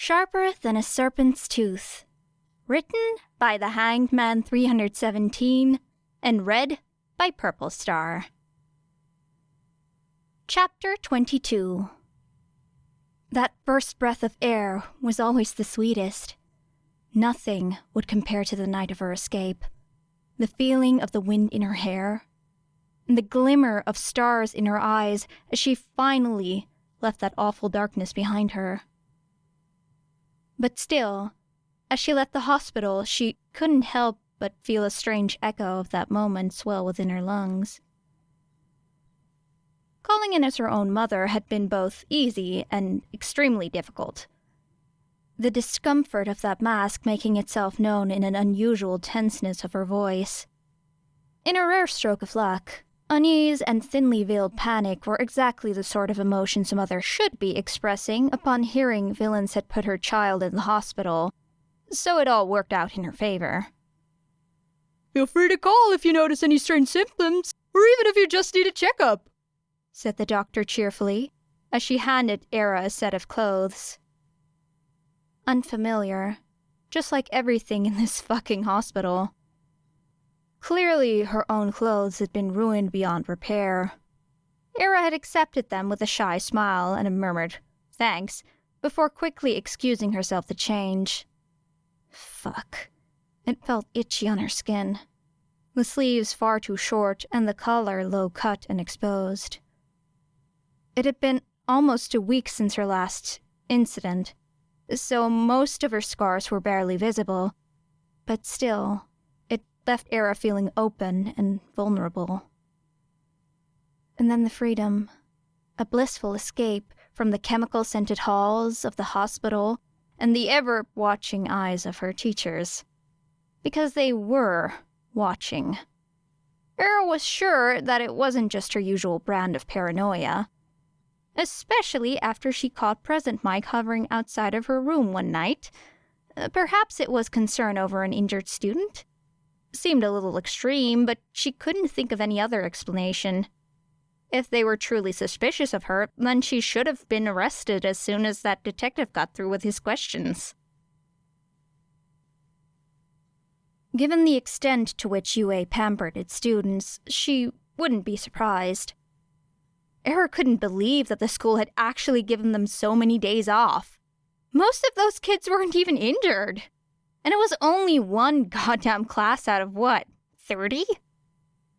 Sharper than a serpent's tooth. Written by the Hanged Man 317 and read by Purple Star. Chapter 22. That first breath of air was always the sweetest. Nothing would compare to the night of her escape. The feeling of the wind in her hair, and the glimmer of stars in her eyes as she finally left that awful darkness behind her. But still, as she left the hospital, she couldn't help but feel a strange echo of that moment swell within her lungs. Calling in as her own mother had been both easy and extremely difficult. The discomfort of that mask making itself known in an unusual tenseness of her voice. In a rare stroke of luck, unease and thinly veiled panic were exactly the sort of emotions a mother should be expressing upon hearing villains had put her child in the hospital, so it all worked out in her favor. "Feel free to call if you notice any strange symptoms, or even if you just need a checkup," said the doctor cheerfully, as she handed Era a set of clothes. Unfamiliar, just like everything in this fucking hospital. Clearly, her own clothes had been ruined beyond repair. Era had accepted them with a shy smile and a murmured, "Thanks," before quickly excusing herself the change. Fuck. It felt itchy on her skin. The sleeves far too short and the collar low cut and exposed. It had been almost a week since her last incident, so most of her scars were barely visible, but still, it left Era feeling open and vulnerable. And then the freedom, a blissful escape from the chemical-scented halls of the hospital and the ever-watching eyes of her teachers. Because they were watching. Era was sure that it wasn't just her usual brand of paranoia. Especially after she caught Present Mike hovering outside of her room one night. Perhaps it was concern over an injured student? Seemed a little extreme, but she couldn't think of any other explanation. If they were truly suspicious of her, then she should have been arrested as soon as that detective got through with his questions. Given the extent to which UA pampered its students, she wouldn't be surprised. Era couldn't believe that the school had actually given them so many days off. Most of those kids weren't even injured. And it was only one goddamn class out of what, 30?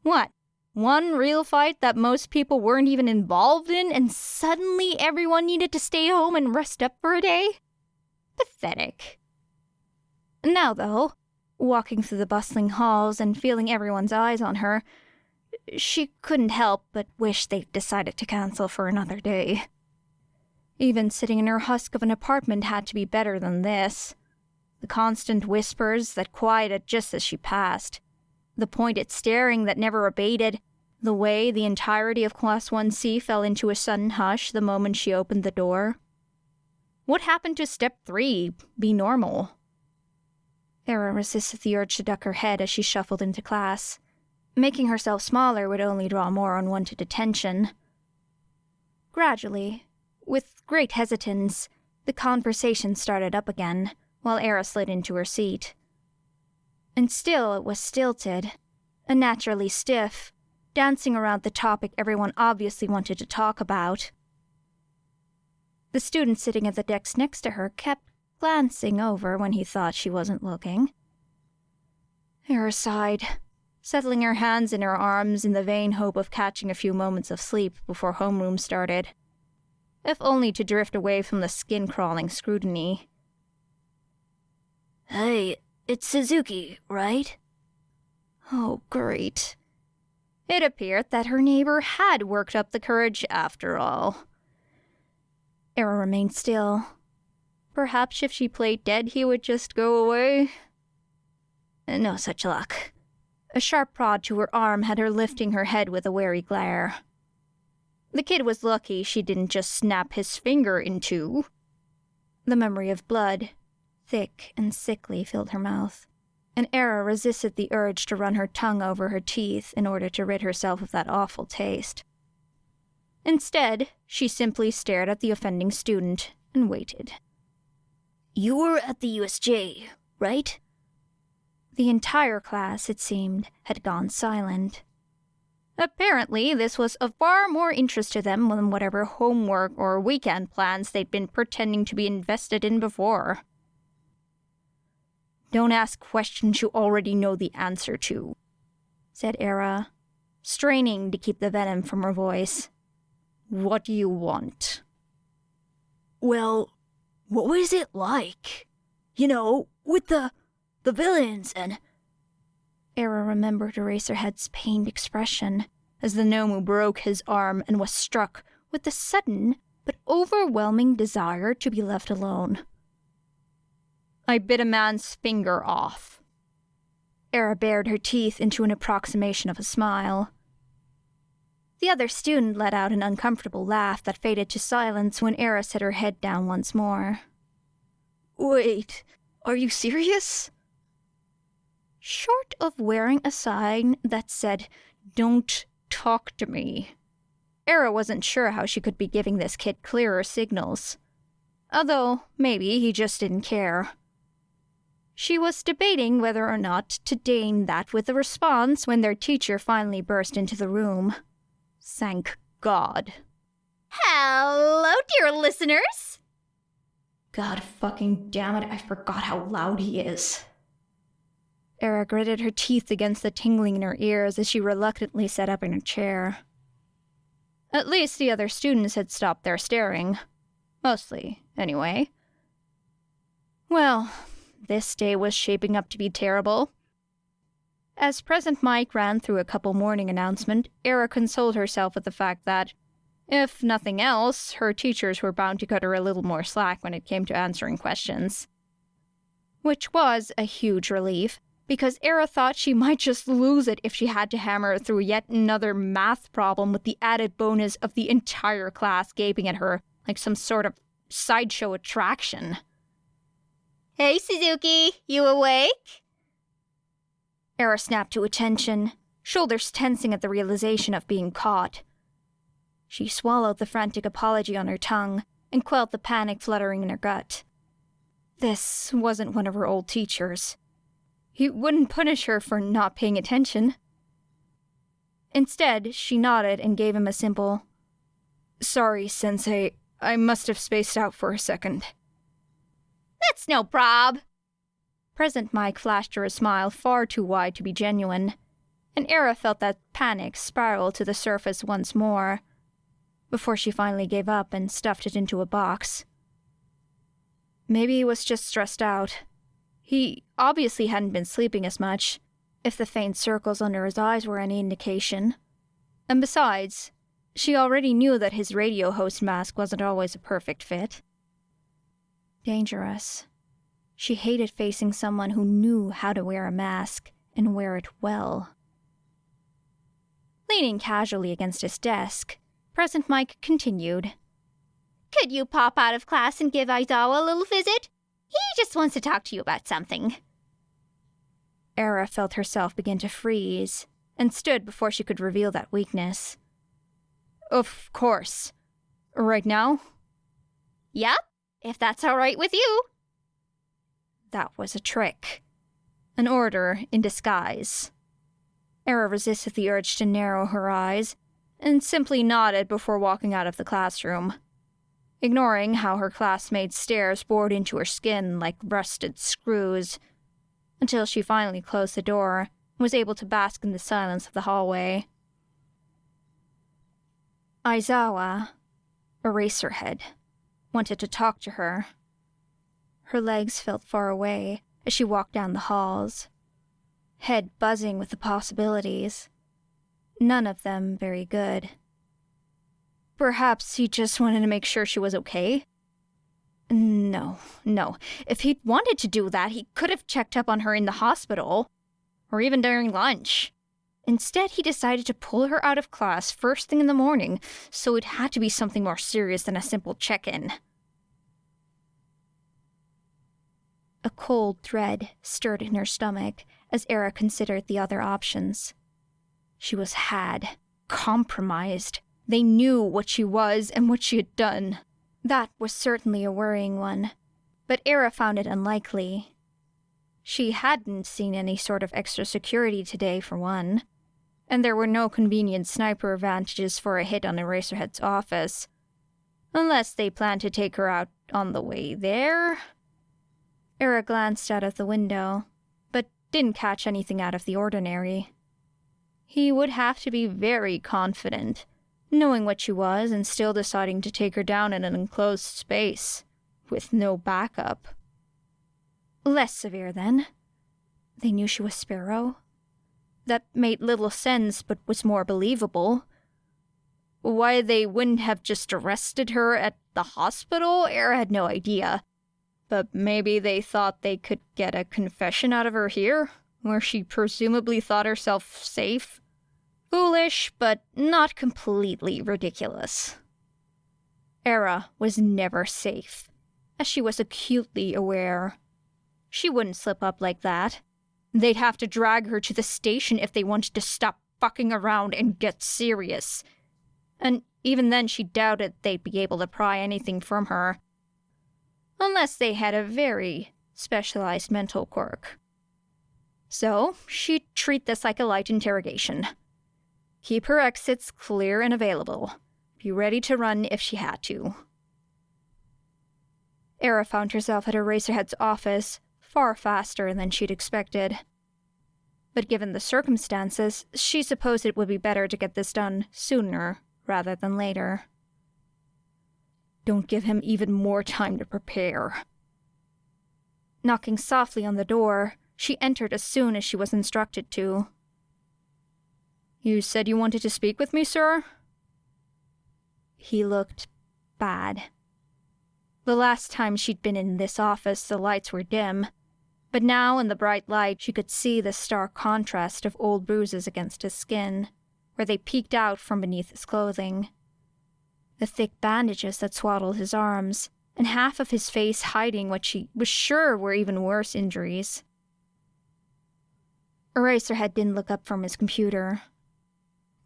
What, one real fight that most people weren't even involved in, and suddenly everyone needed to stay home and rest up for a day? Pathetic. Now, though, walking through the bustling halls and feeling everyone's eyes on her, she couldn't help but wish they'd decided to cancel for another day. Even sitting in her husk of an apartment had to be better than this. The constant whispers that quieted just as she passed. The pointed staring that never abated. The way the entirety of Class 1C fell into a sudden hush the moment she opened the door. What happened to Step 3? Be normal. Era resisted the urge to duck her head as she shuffled into class. Making herself smaller would only draw more unwanted attention. Gradually, with great hesitance, the conversation started up again, while Era slid into her seat. And still it was stilted, unnaturally stiff, dancing around the topic everyone obviously wanted to talk about. The student sitting at the desk next to her kept glancing over when he thought she wasn't looking. Era sighed, settling her hands in her arms in the vain hope of catching a few moments of sleep before homeroom started, if only to drift away from the skin-crawling scrutiny. "Hey, it's Suzuki, right?" Oh, great. It appeared that her neighbor had worked up the courage after all. Era remained still. Perhaps if she played dead, he would just go away. No such luck. A sharp prod to her arm had her lifting her head with a wary glare. The kid was lucky she didn't just snap his finger in two. The memory of blood, thick and sickly, filled her mouth, and Era resisted the urge to run her tongue over her teeth in order to rid herself of that awful taste. Instead, she simply stared at the offending student and waited. You were at the USJ, right? The entire class, it seemed, had gone silent. Apparently, this was of far more interest to them than whatever homework or weekend plans they'd been pretending to be invested in before. "Don't ask questions you already know the answer to," said Era, straining to keep the venom from her voice. "What do you want?" Well, what was it like? You know, with the villains and... Era remembered Eraserhead's pained expression as the Nomu broke his arm and was struck with the sudden but overwhelming desire to be left alone. "I bit a man's finger off." Era bared her teeth into an approximation of a smile. The other student let out an uncomfortable laugh that faded to silence when Era set her head down once more. Wait, are you serious? Short of wearing a sign that said, "Don't talk to me," Era wasn't sure how she could be giving this kid clearer signals. Although, maybe he just didn't care. She was debating whether or not to deign that with a response when their teacher finally burst into the room. Thank God. Hello, dear listeners! God fucking damn it, I forgot how loud he is. Era gritted her teeth against the tingling in her ears as she reluctantly sat up in her chair. At least the other students had stopped their staring. Mostly, anyway. Well, this day was shaping up to be terrible. As Present Mike ran through a couple morning announcements, Era consoled herself with the fact that, if nothing else, her teachers were bound to cut her a little more slack when it came to answering questions. Which was a huge relief, because Era thought she might just lose it if she had to hammer through yet another math problem with the added bonus of the entire class gaping at her like some sort of sideshow attraction. Hey, Suzuki, you awake? Era snapped to attention, shoulders tensing at the realization of being caught. She swallowed the frantic apology on her tongue and quelled the panic fluttering in her gut. This wasn't one of her old teachers. He wouldn't punish her for not paying attention. Instead, she nodded and gave him a simple, "Sorry, Sensei, I must have spaced out for a second." That's no prob. Present Mike flashed her a smile far too wide to be genuine, and Era felt that panic spiral to the surface once more, before she finally gave up and stuffed it into a box. Maybe he was just stressed out. He obviously hadn't been sleeping as much, if the faint circles under his eyes were any indication. And besides, she already knew that his radio host mask wasn't always a perfect fit. Dangerous. She hated facing someone who knew how to wear a mask and wear it well. Leaning casually against his desk, Present Mike continued. Could you pop out of class and give Aizawa a little visit? He just wants to talk to you about something. Era felt herself begin to freeze, and stood before she could reveal that weakness. Of course. Right now? Yup, if that's all right with you. That was a trick. An order in disguise. Era resisted the urge to narrow her eyes, and simply nodded before walking out of the classroom, ignoring how her classmates' stares bored into her skin like rusted screws, until she finally closed the door and was able to bask in the silence of the hallway. Aizawa, Eraserhead, wanted to talk to her. Her legs felt far away as she walked down the halls, head buzzing with the possibilities. None of them very good. Perhaps he just wanted to make sure she was okay? No. If he'd wanted to do that, he could have checked up on her in the hospital, or even during lunch. Instead, he decided to pull her out of class first thing in the morning, so it had to be something more serious than a simple check-in. A cold dread stirred in her stomach as Era considered the other options. She was compromised. They knew what she was and what she had done. That was certainly a worrying one. but Era found it unlikely. She hadn't seen any sort of extra security today, for one, and there were no convenient sniper advantages for a hit on Eraserhead's office. Unless they planned to take her out on the way there? Era glanced out of the window, but didn't catch anything out of the ordinary. He would have to be very confident, knowing what she was and still deciding to take her down in an enclosed space, with no backup. Less severe, then. They knew she was Sparrow. That made little sense, but was more believable. Why they wouldn't have just arrested her at the hospital, Era had no idea. But maybe they thought they could get a confession out of her here, where she presumably thought herself safe. Foolish, but not completely ridiculous. Era was never safe, as she was acutely aware. She wouldn't slip up like that. They'd have to drag her to the station if they wanted to stop fucking around and get serious. And even then she doubted they'd be able to pry anything from her. Unless they had a very specialized mental quirk. So, she'd treat this like a light interrogation. Keep her exits clear and available. Be ready to run if she had to. Era found herself at Eraserhead's office far faster than she'd expected. But given the circumstances, she supposed it would be better to get this done sooner rather than later. Don't give him even more time to prepare. Knocking softly on the door, she entered as soon as she was instructed to. You said you wanted to speak with me, sir? He looked bad. The last time she'd been in this office, the lights were dim, but now in the bright light she could see the stark contrast of old bruises against his skin, where they peeked out from beneath his clothing. The thick bandages that swaddled his arms, and half of his face hiding what she was sure were even worse injuries. Eraserhead didn't look up from his computer.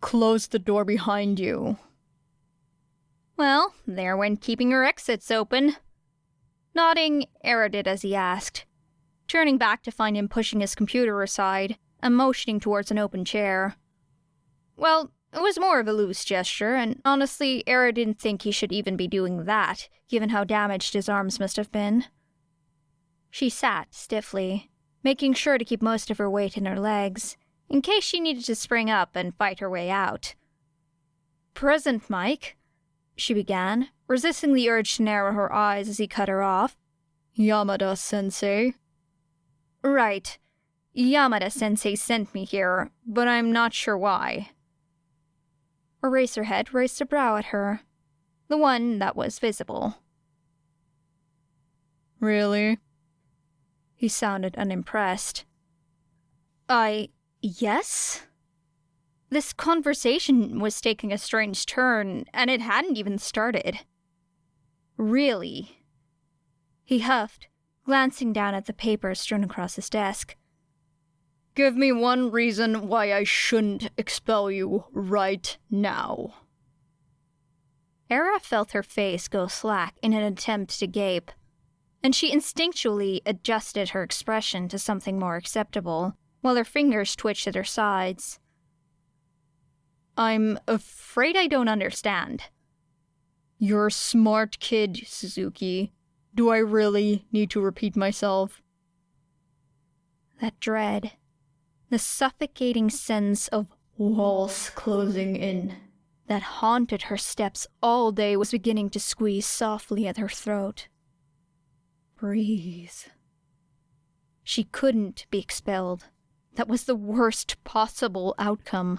Close the door behind you. Well, there went keeping her exits open. Nodding, Era did as he asked, turning back to find him pushing his computer aside and motioning towards an open chair. Well, it was more of a loose gesture, and honestly, Era didn't think he should even be doing that, given how damaged his arms must have been. She sat stiffly, making sure to keep most of her weight in her legs, in case she needed to spring up and fight her way out. "Present, Mike," she began, resisting the urge to narrow her eyes as he cut her off. Yamada-sensei. Right. Yamada-sensei sent me here, but I'm not sure why. Eraserhead raised a brow at her, the one that was visible. Really? He sounded unimpressed. Yes? This conversation was taking a strange turn, and it hadn't even started. Really? He huffed, glancing down at the papers strewn across his desk. Give me one reason why I shouldn't expel you right now. Era felt her face go slack in an attempt to gape, and she instinctually adjusted her expression to something more acceptable, while her fingers twitched at her sides. I'm afraid I don't understand. You're a smart kid, Suzuki. Do I really need to repeat myself? That dread, the suffocating sense of walls closing in, that haunted her steps all day was beginning to squeeze softly at her throat. Breathe. She couldn't be expelled. That was the worst possible outcome.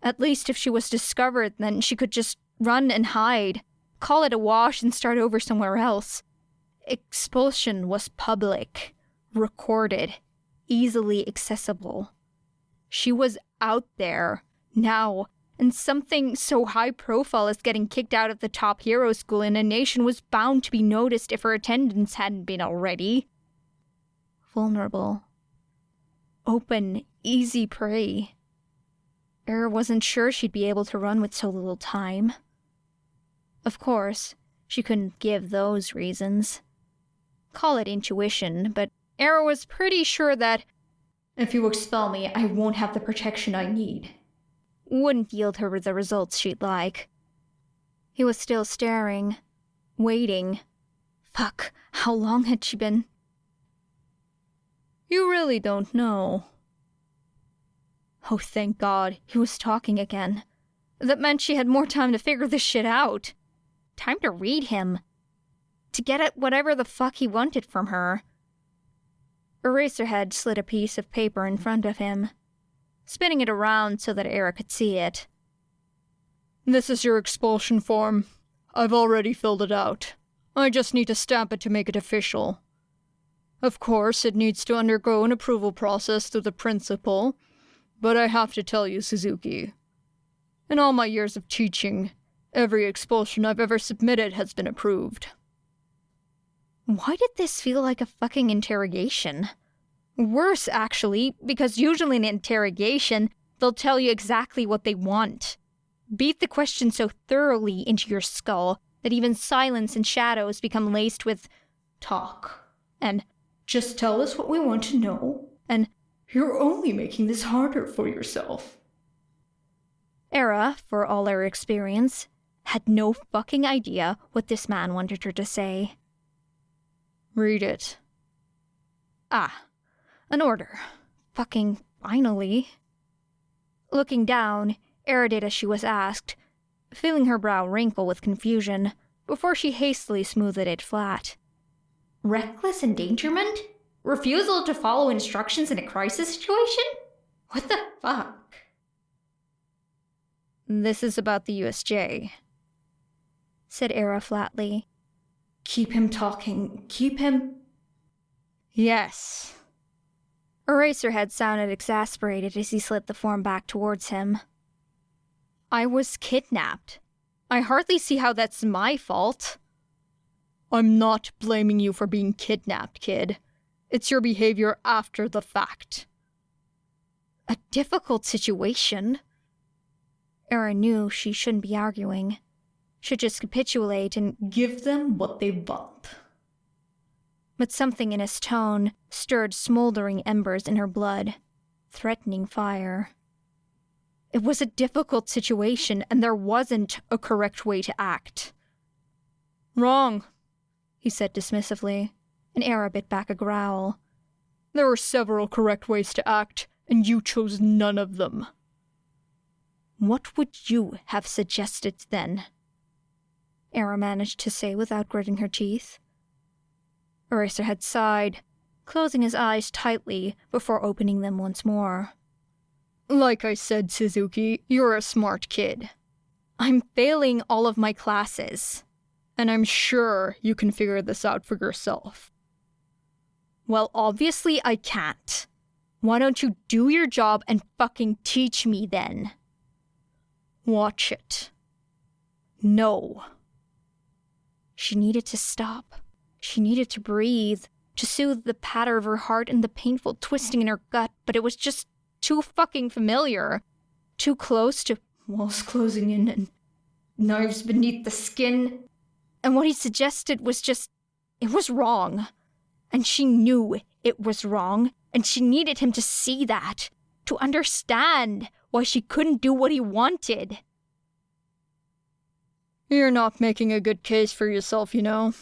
At least if she was discovered, then she could just run and hide, call it a wash and start over somewhere else. Expulsion was public, recorded, easily accessible. She was out there, now, and something so high profile as getting kicked out of the top hero school in a nation was bound to be noticed if her attendance hadn't been already. Vulnerable. Open, easy prey. Era wasn't sure she'd be able to run with so little time. Of course, she couldn't give those reasons. Call it intuition, but Era was pretty sure that if you expel me, I won't have the protection I need. Wouldn't yield her the results she'd like. He was still staring, waiting. Fuck, how long had she been? You really don't know. Oh, thank God, he was talking again. That meant she had more time to figure this shit out. Time to read him. To get at whatever the fuck he wanted from her. Eraserhead slid a piece of paper in front of him, spinning it around so that Era could see it. This is your expulsion form. I've already filled it out. I just need to stamp it to make it official. Of course, it needs to undergo an approval process through the principal, but I have to tell you, Suzuki. In all my years of teaching, every expulsion I've ever submitted has been approved. Why did this feel like a fucking interrogation? Worse, actually, because usually in an interrogation, they'll tell you exactly what they want. Beat the question so thoroughly into your skull that even silence and shadows become laced with talk, and just tell us what we want to know, and you're only making this harder for yourself. Era, for all her experience, had no fucking idea what this man wanted her to say. Read it. Ah, an order. Fucking finally. Looking down, Era did as she was asked, feeling her brow wrinkle with confusion before she hastily smoothed it flat. Reckless endangerment? Refusal to follow instructions in a crisis situation? What the fuck? This is about the USJ, said Era flatly. Keep him talking. Keep him... Yes. Eraserhead sounded exasperated as he slid the form back towards him. I was kidnapped. I hardly see how that's my fault. I'm not blaming you for being kidnapped, kid. It's your behavior after the fact. A difficult situation. Era knew she shouldn't be arguing. Should just capitulate and give them what they want. But something in his tone stirred smoldering embers in her blood, threatening fire. It was a difficult situation, and there wasn't a correct way to act. Wrong, he said dismissively, and Era bit back a growl. There were several correct ways to act, and you chose none of them. What would you have suggested then? Era managed to say without gritting her teeth. Eraserhead sighed, closing his eyes tightly before opening them once more. Like I said, Suzuki, you're a smart kid. I'm failing all of my classes. And I'm sure you can figure this out for yourself. Well, obviously I can't. Why don't you do your job and fucking teach me then? Watch it. No. She needed to stop. She needed to breathe, to soothe the patter of her heart and the painful twisting in her gut, but it was just too fucking familiar. Too close to walls closing in and knives beneath the skin. And what he suggested was just... it was wrong. And she knew it was wrong, and she needed him to see that, to understand why she couldn't do what he wanted. You're not making a good case for yourself, you know,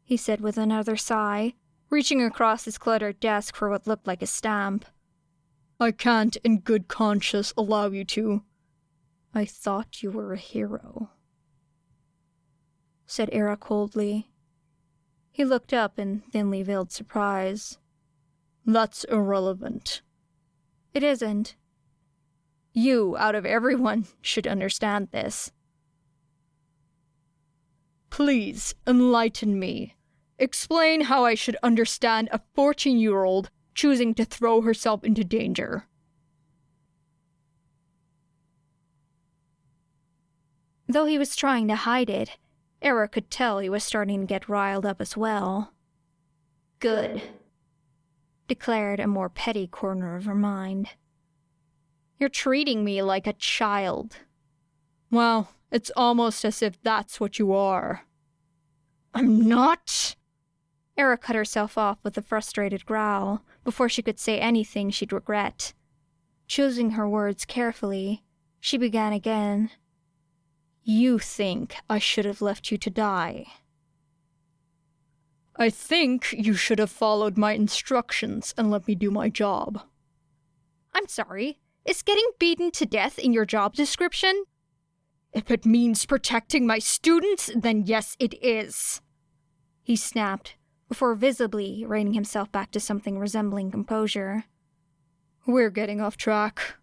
he said with another sigh, reaching across his cluttered desk for what looked like a stamp. I can't in good conscience allow you to. I thought you were a hero, said Era coldly. He looked up in thinly veiled surprise. That's irrelevant. It isn't. You, out of everyone, should understand this. Please, enlighten me. Explain how I should understand a 14-year-old choosing to throw herself into danger. Though he was trying to hide it, Era could tell he was starting to get riled up as well. Good, declared a more petty corner of her mind. You're treating me like a child. Well, it's almost as if that's what you are. I'm not. Era cut herself off with a frustrated growl before she could say anything she'd regret. Choosing her words carefully, she began again. You think I should have left you to die. I think you should have followed my instructions and let me do my job. I'm sorry, is getting beaten to death in your job description? If it means protecting my students, then yes, it is. He snapped, before visibly reining himself back to something resembling composure. We're getting off track.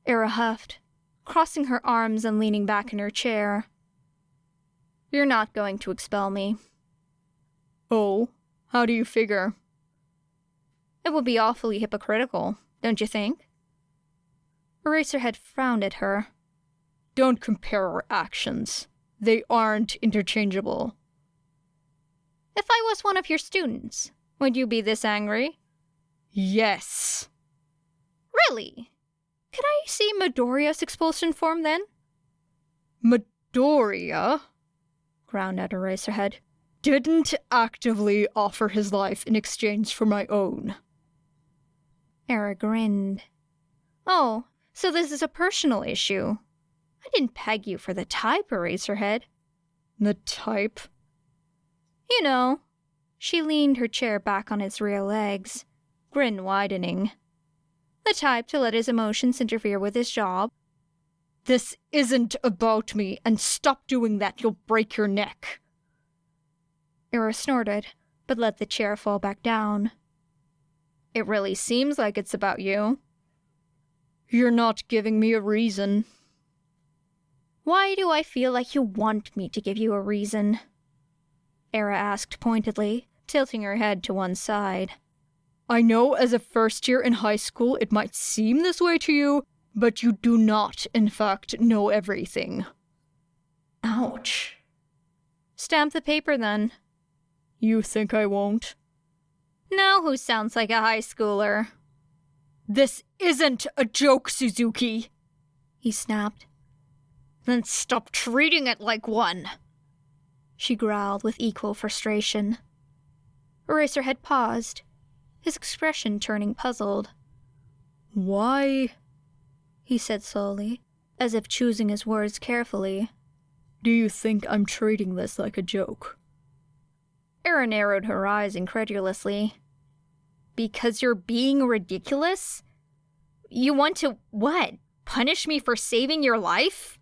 Era huffed, crossing her arms and leaning back in her chair. You're not going to expel me. Oh, how do you figure? It would be awfully hypocritical, don't you think? Eraserhead frowned at her. Don't compare our actions. They aren't interchangeable. If I was one of your students, would you be this angry? Yes. Really? Could I see Midoriya's expulsion form then? Midoriya? Ground out Eraserhead. Didn't actively offer his life in exchange for my own. Era grinned. Oh, so this is a personal issue. I didn't peg you for the type, Eraserhead. The type? You know. She leaned her chair back on its rear legs, grin widening. The type to let his emotions interfere with his job. This isn't about me, and stop doing that, you'll break your neck. Era snorted, but let the chair fall back down. It really seems like it's about you. You're not giving me a reason. Why do I feel like you want me to give you a reason? Era asked pointedly, tilting her head to one side. I know as a first year in high school it might seem this way to you, but you do not, in fact, know everything. Ouch. Stamp the paper then. You think I won't? Now who sounds like a high schooler? This isn't a joke, Suzuki, he snapped. Then stop treating it like one, she growled with equal frustration. Eraserhead paused, his expression turning puzzled. Why? He said slowly, as if choosing his words carefully. Do you think I'm treating this like a joke? Era narrowed her eyes incredulously. Because you're being ridiculous? You want to, what, punish me for saving your life?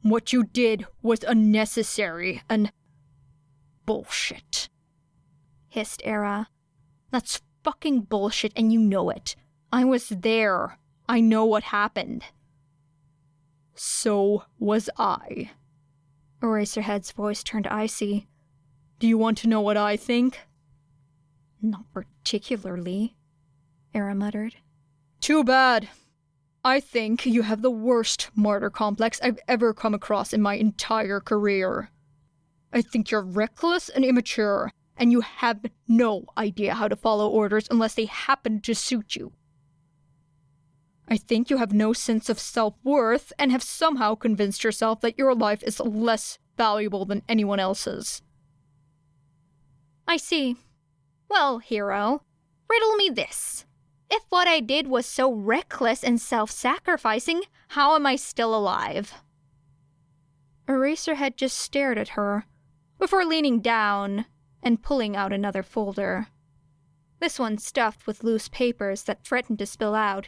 What you did was unnecessary and bullshit, hissed Era. That's fucking bullshit and you know it. I was there. I know what happened. So was I. Eraserhead's voice turned icy. Do you want to know what I think? Not particularly, Era muttered. Too bad. I think you have the worst martyr complex I've ever come across in my entire career. I think you're reckless and immature, and you have no idea how to follow orders unless they happen to suit you. I think you have no sense of self-worth and have somehow convinced yourself that your life is less valuable than anyone else's. I see. Well, hero, riddle me this. If what I did was so reckless and self-sacrificing, how am I still alive? Eraserhead just stared at her, before leaning down and pulling out another folder. This one stuffed with loose papers that threatened to spill out,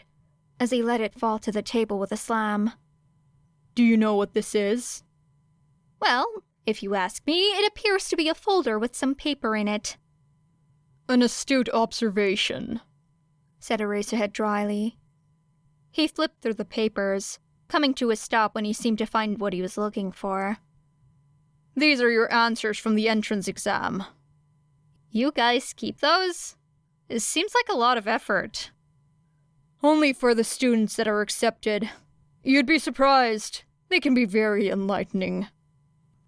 as he let it fall to the table with a slam. Do you know what this is? Well, if you ask me, it appears to be a folder with some paper in it. An astute observation, said Eraserhead dryly. He flipped through the papers, coming to a stop when he seemed to find what he was looking for. These are your answers from the entrance exam. You guys keep those? It seems like a lot of effort. Only for the students that are accepted. You'd be surprised. They can be very enlightening.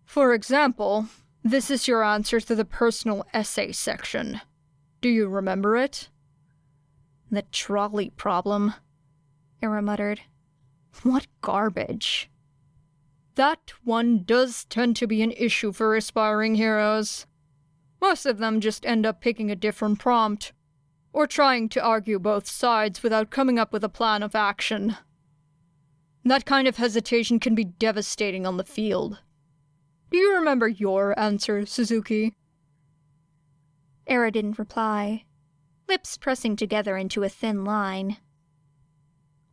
For example, this is your answer to the personal essay section. Do you remember it? The trolley problem, Era muttered. What garbage. That one does tend to be an issue for aspiring heroes. Most of them just end up picking a different prompt, or trying to argue both sides without coming up with a plan of action. That kind of hesitation can be devastating on the field. Do you remember your answer, Suzuki? Era didn't reply, lips pressing together into a thin line.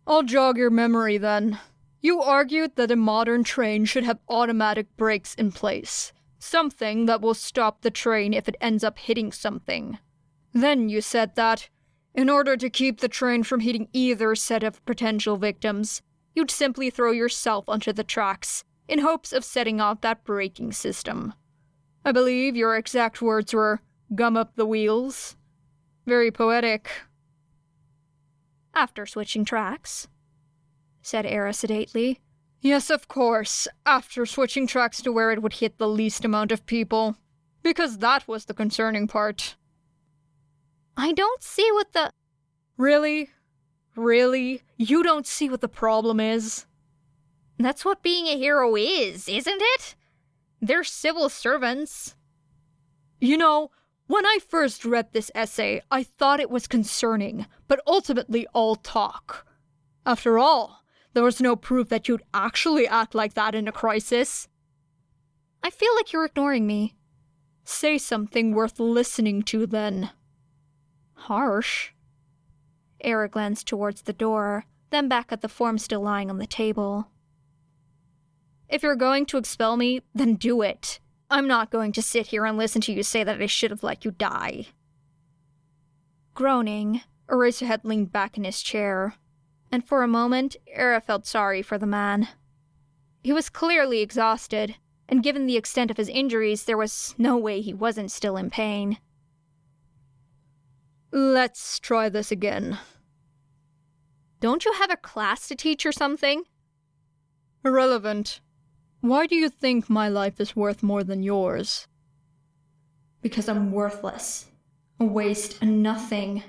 I'll jog your memory then. You argued that a modern train should have automatic brakes in place. Something that will stop the train if it ends up hitting something. Then you said that, in order to keep the train from hitting either set of potential victims, you'd simply throw yourself onto the tracks, in hopes of setting off that braking system. I believe your exact words were, "Gum up the wheels." Very poetic. After switching tracks, said Era sedately. Yes, of course, after switching tracks to where it would hit the least amount of people. Because that was the concerning part. I don't see what the... Really? Really? You don't see what the problem is? That's what being a hero is, isn't it? They're civil servants. You know, when I first read this essay, I thought it was concerning, but ultimately all talk. After all, there was no proof that you'd actually act like that in a crisis. I feel like you're ignoring me. Say something worth listening to then. Harsh. Era glanced towards the door, then back at the form still lying on the table. If you're going to expel me, then do it. I'm not going to sit here and listen to you say that I should have let you die. Groaning, Eraserhead leaned back in his chair, and for a moment, Era felt sorry for the man. He was clearly exhausted, and given the extent of his injuries, there was no way he wasn't still in pain. Let's try this again. Don't you have a class to teach or something? Irrelevant. Why do you think my life is worth more than yours? Because I'm worthless. A waste, a nothing.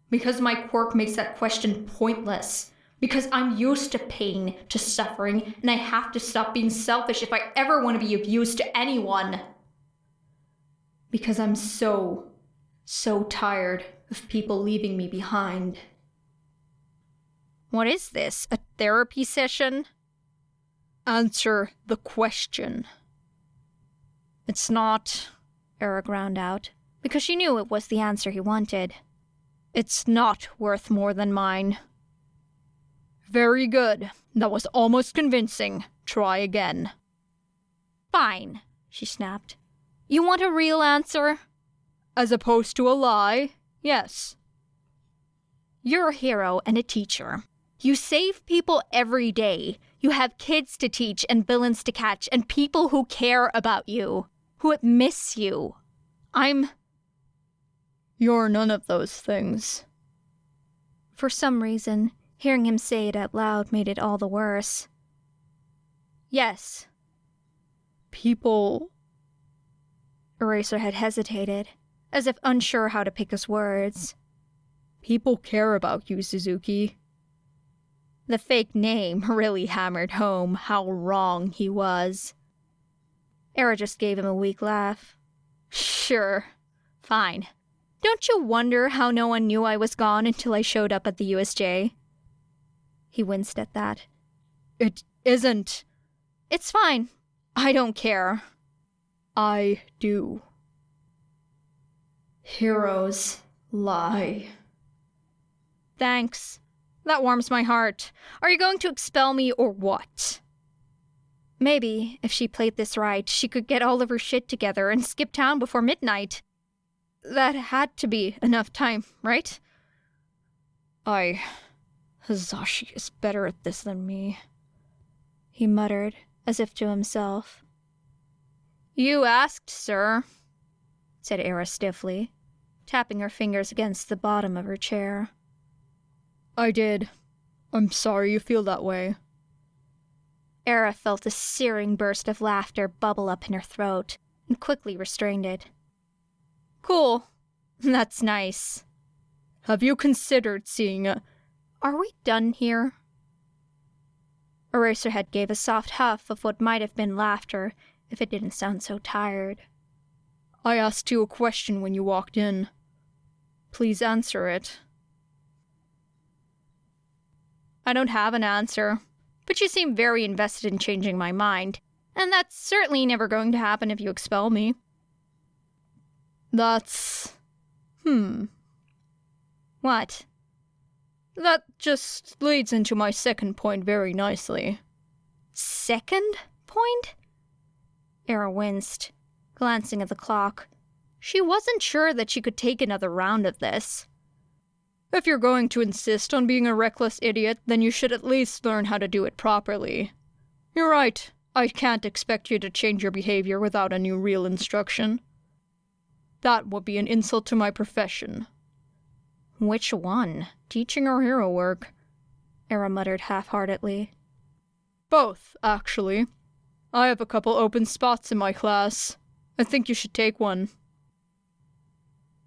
Because my quirk makes that question pointless. Because I'm used to pain, to suffering, and I have to stop being selfish if I ever want to be of use to anyone. Because I'm so tired of people leaving me behind. What is this, a therapy session? Answer the question. It's not, Era ground out, because she knew it was the answer he wanted. It's not worth more than mine. Very good. That was almost convincing. Try again. Fine, she snapped. You want a real answer? As opposed to a lie? Yes. You're a hero and a teacher. You save people every day. You have kids to teach and villains to catch and people who care about you, who miss you. You're none of those things. For some reason, hearing him say it out loud made it all the worse. Yes. People... Eraserhead hesitated, as if unsure how to pick his words. People care about you, Suzuki. The fake name really hammered home how wrong he was. Era just gave him a weak laugh. Sure. Fine. Don't you wonder how no one knew I was gone until I showed up at the USJ? He winced at that. It isn't. It's fine. I don't care. I do. Heroes lie. Thanks. That warms my heart. Are you going to expel me or what? Maybe, if she played this right, she could get all of her shit together and skip town before midnight. That had to be enough time, right? Hizashi is better at this than me, he muttered, as if to himself. You asked, sir, said Era stiffly, tapping her fingers against the bottom of her chair. I did. I'm sorry you feel that way. Era felt a searing burst of laughter bubble up in her throat, and quickly restrained it. Cool. That's nice. Have you considered seeing a... Are we done here? Eraserhead gave a soft huff of what might have been laughter if it didn't sound so tired. I asked you a question when you walked in. Please answer it. I don't have an answer, but you seem very invested in changing my mind, and that's certainly never going to happen if you expel me. That's... What? That just leads into my second point very nicely. Second point? Era winced, glancing at the clock. She wasn't sure that she could take another round of this. If you're going to insist on being a reckless idiot, then you should at least learn how to do it properly. You're right. I can't expect you to change your behavior without a new real instruction. That would be an insult to my profession. Which one? Teaching or hero work? Era muttered half-heartedly. Both, actually. I have a couple open spots in my class. I think you should take one.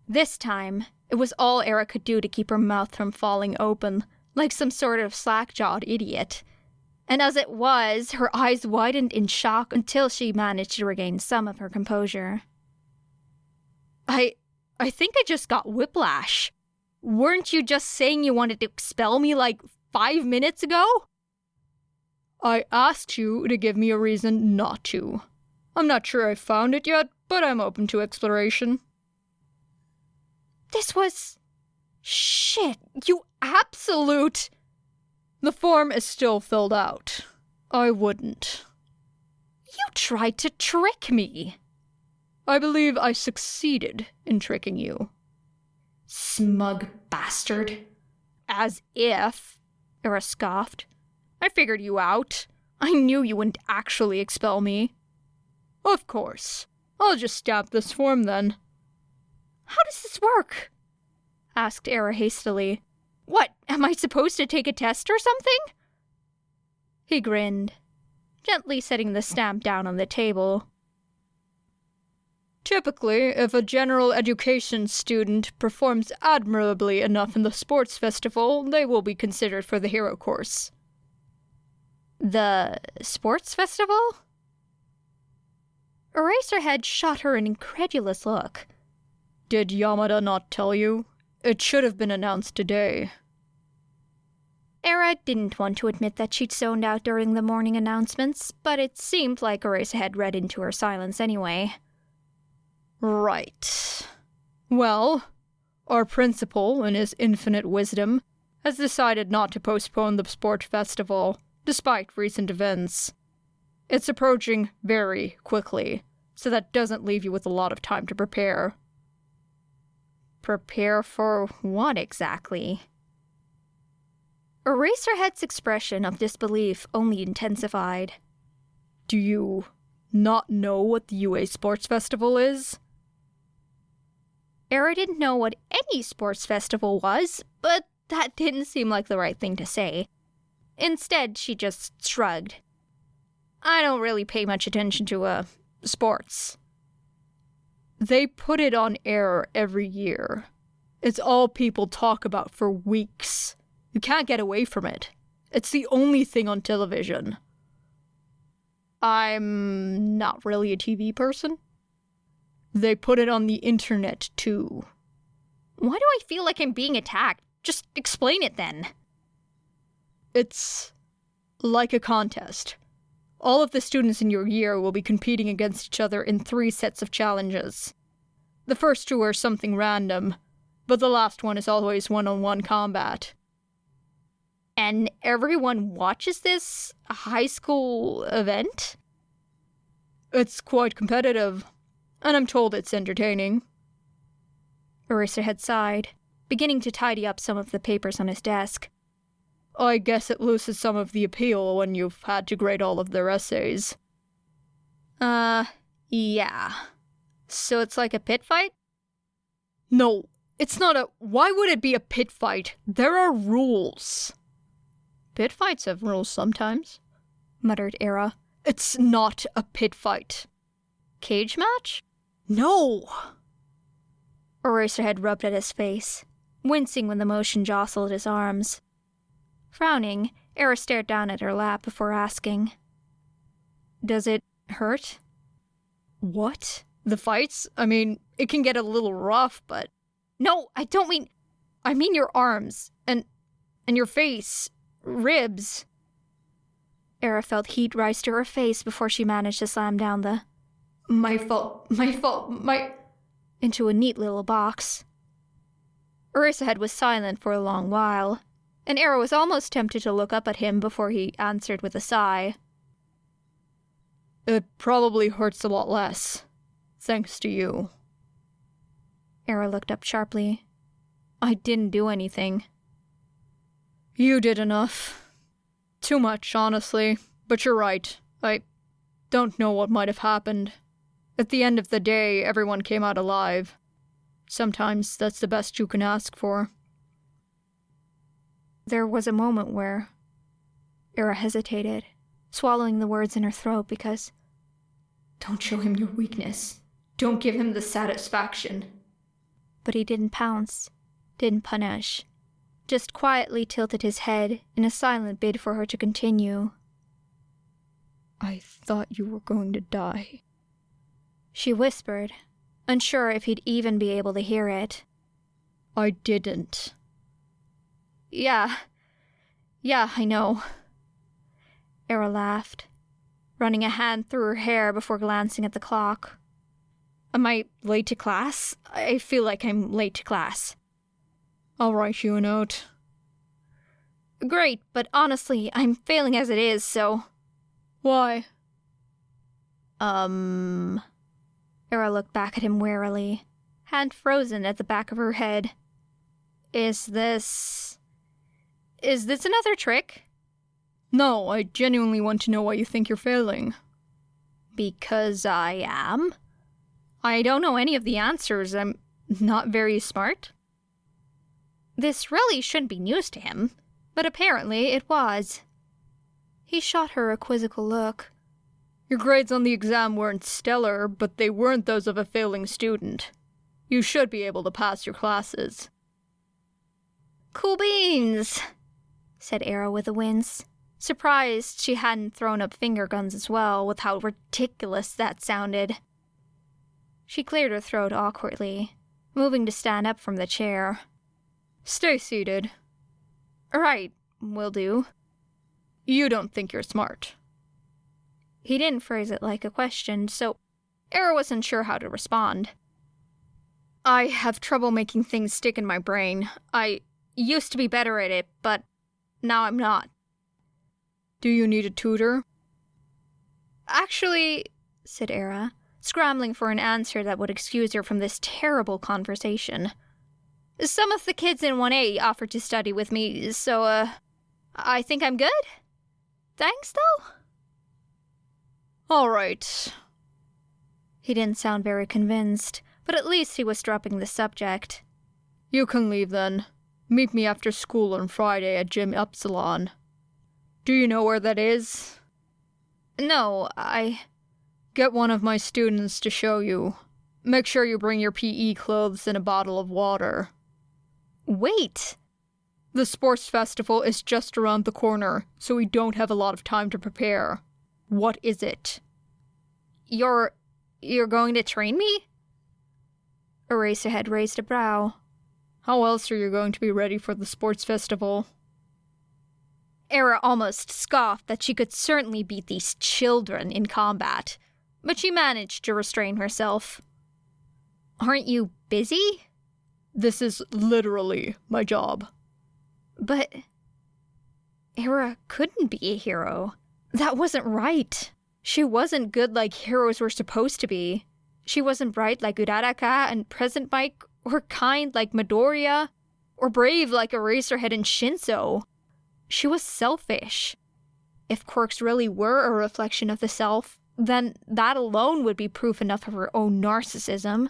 This time, it was all Era could do to keep her mouth from falling open, like some sort of slack-jawed idiot. And as it was, her eyes widened in shock until she managed to regain some of her composure. I think I just got whiplash. Weren't you just saying you wanted to expel me like 5 minutes ago? I asked you to give me a reason not to. I'm not sure I've found it yet, but I'm open to exploration. This was... Shit, you absolute... The form is still filled out. I wouldn't. You tried to trick me. I believe I succeeded in tricking you. Smug bastard. As if, Era scoffed. I figured you out. I knew you wouldn't actually expel me. Of course. I'll just stamp this form then. How does this work? Asked Era hastily. What, am I supposed to take a test or something? He grinned, gently setting the stamp down on the table. Typically, if a general education student performs admirably enough in the sports festival, they will be considered for the hero course. The sports festival? Eraserhead shot her an incredulous look. Did Yamada not tell you? It should have been announced today. Era didn't want to admit that she'd zoned out during the morning announcements, but it seemed like Eraserhead read into her silence anyway. Right. Well, our principal, in his infinite wisdom, has decided not to postpone the sport festival, despite recent events. It's approaching very quickly, so that doesn't leave you with a lot of time to prepare. Prepare for what exactly? Eraserhead's expression of disbelief only intensified. Do you not know what the UA Sports Festival is? Era didn't know what any sports festival was, but that didn't seem like the right thing to say. Instead, she just shrugged. I don't really pay much attention to, sports. They put it on air every year. It's all people talk about for weeks. You can't get away from it. It's the only thing on television. I'm not really a TV person. They put it on the internet, too. Why do I feel like I'm being attacked? Just explain it then. It's like a contest. All of the students in your year will be competing against each other in 3 sets of challenges. The first 2 are something random, but the last one is always one-on-one combat. And everyone watches this high school event? It's quite competitive, and I'm told it's entertaining. Eraserhead sighed, beginning to tidy up some of the papers on his desk. I guess it loses some of the appeal when you've had to grade all of their essays. Yeah. So it's like a pit fight? No, it's not a... Why would it be a pit fight? There are rules. Pit fights have rules sometimes, muttered Era. It's not a pit fight. Cage match? No! Eraserhead rubbed at his face, wincing when the motion jostled his arms. Frowning, Era stared down at her lap before asking, Does it hurt? What? The fights? I mean, it can get a little rough, but... No, I don't mean... I mean your arms, and your face, ribs. Era felt heat rise to her face before she managed to slam down the... My fault, into a neat little box. Eraserhead was silent for a long while, and Era was almost tempted to look up at him before he answered with a sigh. It probably hurts a lot less, thanks to you. Era looked up sharply. I didn't do anything. You did enough. Too much, honestly, but you're right. I don't know what might have happened. At the end of the day, everyone came out alive. Sometimes that's the best you can ask for. There was a moment where Era hesitated, swallowing the words in her throat because... Don't show him your weakness. Don't give him the satisfaction. But he didn't pounce, didn't punish, just quietly tilted his head in a silent bid for her to continue. I thought you were going to die. She whispered, unsure if he'd even be able to hear it. I didn't. Yeah, I know. Era laughed, running a hand through her hair before glancing at the clock. Am I late to class? I feel like I'm late to class. I'll write you a note. Great, but honestly, I'm failing as it is, so... Why? Era looked back at him warily, hand frozen at the back of her head. Is this another trick? No, I genuinely want to know why you think you're failing. Because I am? I don't know any of the answers. I'm not very smart. This really shouldn't be news to him, but apparently it was. He shot her a quizzical look. Your grades on the exam weren't stellar, but they weren't those of a failing student. You should be able to pass your classes. Cool beans, said Era with a wince, surprised she hadn't thrown up finger guns as well with how ridiculous that sounded. She cleared her throat awkwardly, moving to stand up from the chair. Stay seated. Right, will do. You don't think you're smart. He didn't phrase it like a question, so Era wasn't sure how to respond. I have trouble making things stick in my brain. I used to be better at it, but now I'm not. Do you need a tutor? Actually, said Era, scrambling for an answer that would excuse her from this terrible conversation. Some of the kids in 1A offered to study with me, so, I think I'm good? Thanks, though? All right. He didn't sound very convinced, but at least he was dropping the subject. You can leave then. Meet me after school on Friday at Gym Epsilon. Do you know where that is? No, Get one of my students to show you. Make sure you bring your PE clothes and a bottle of water. Wait! The sports festival is just around the corner, so we don't have a lot of time to prepare. What is it? You're going to train me? Eraserhead raised a brow. How else are you going to be ready for the sports festival? Era almost scoffed that she could certainly beat these children in combat, but she managed to restrain herself. Aren't you busy? This is literally my job. But Era couldn't be a hero. That wasn't right. She wasn't good like heroes were supposed to be. She wasn't bright like Uraraka and Present Mike, or kind like Midoriya, or brave like Eraserhead and Shinsou. She was selfish. If quirks really were a reflection of the self, then that alone would be proof enough of her own narcissism.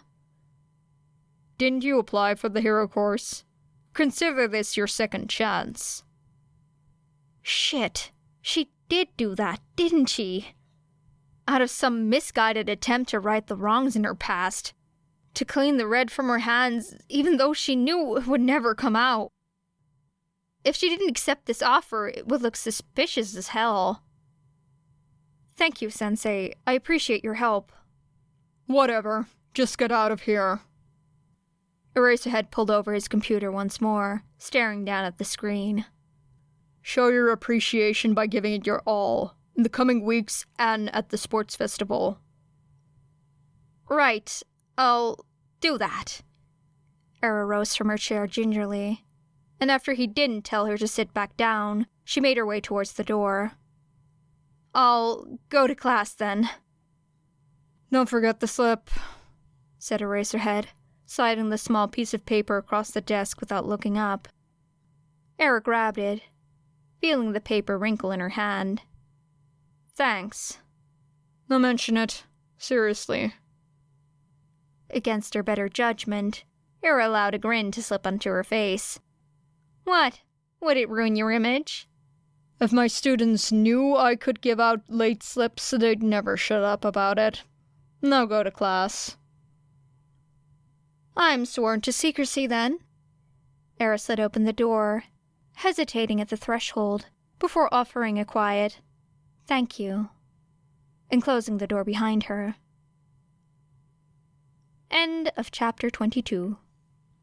Didn't you apply for the hero course? Consider this your second chance. Shit. She did do that, didn't she? Out of some misguided attempt to right the wrongs in her past. To clean the red from her hands, even though she knew it would never come out. If she didn't accept this offer, it would look suspicious as hell. Thank you, Sensei. I appreciate your help. Whatever. Just get out of here. Eraserhead pulled over his computer once more, staring down at the screen. Show your appreciation by giving it your all, in the coming weeks and at the sports festival. Right. I'll do that. Era rose from her chair gingerly, and after he didn't tell her to sit back down, she made her way towards the door. I'll go to class then. Don't forget the slip, said Eraserhead, sliding the small piece of paper across the desk without looking up. Era grabbed it, feeling the paper wrinkle in her hand. Thanks. Don't mention it. Seriously. Against her better judgment, Era allowed a grin to slip onto her face. What? Would it ruin your image? If my students knew I could give out late slips, they'd never shut up about it. Now go to class. I'm sworn to secrecy, then. Era slid open the door, hesitating at the threshold, before offering a quiet, "Thank you," and closing the door behind her. End of chapter 22.